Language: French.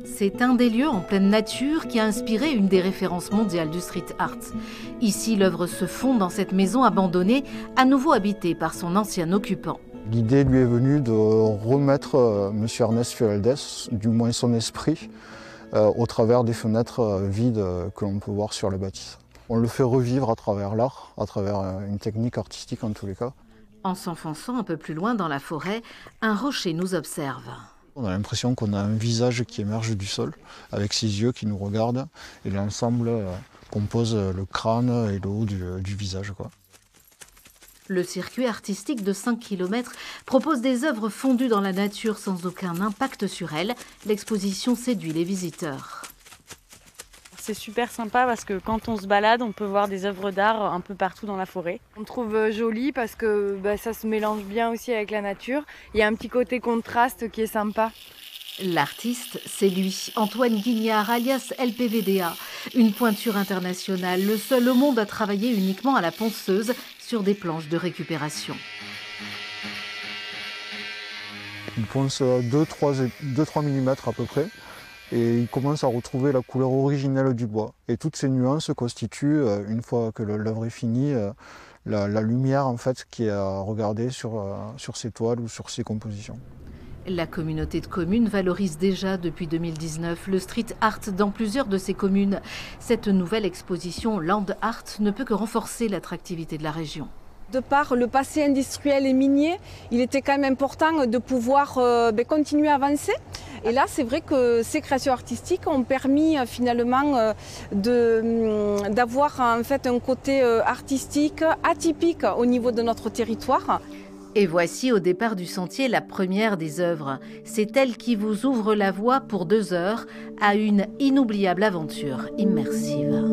C'est un des lieux en pleine nature qui a inspiré une des références mondiales du street art. Ici, l'œuvre se fond dans cette maison abandonnée, à nouveau habitée par son ancien occupant. L'idée lui est venue de remettre M. Ernest Fualdès, du moins son esprit, au travers des fenêtres vides que l'on peut voir sur la bâtisse. On le fait revivre à travers l'art, à travers une technique artistique en tous les cas. En s'enfonçant un peu plus loin dans la forêt, un rocher nous observe. On a l'impression qu'on a un visage qui émerge du sol, avec ses yeux qui nous regardent, et l'ensemble compose le crâne et le haut du visage, quoi. Le circuit artistique de 5 km propose des œuvres fondues dans la nature sans aucun impact sur elle. L'exposition séduit les visiteurs. C'est super sympa parce que quand on se balade, on peut voir des œuvres d'art un peu partout dans la forêt. On trouve joli parce que ça se mélange bien aussi avec la nature. Il y a un petit côté contraste qui est sympa. L'artiste, c'est lui, Antoine Guignard, alias LPVDA. Une pointure internationale, le seul au monde à travailler uniquement à la ponceuse sur des planches de récupération. Il ponce 2-3 mm à peu près, et il commence à retrouver la couleur originelle du bois. Et toutes ces nuances constituent, une fois que l'œuvre est finie, la lumière en fait, qui est à regarder sur ces toiles ou sur ces compositions. La communauté de communes valorise déjà depuis 2019 le street art dans plusieurs de ses communes. Cette nouvelle exposition Land Art ne peut que renforcer l'attractivité de la région. De par le passé industriel et minier, il était quand même important de pouvoir continuer à avancer. Et là, c'est vrai que ces créations artistiques ont permis finalement d'avoir en fait un côté artistique atypique au niveau de notre territoire. Et voici au départ du sentier la première des œuvres. C'est elle qui vous ouvre la voie pour 2 heures à une inoubliable aventure immersive.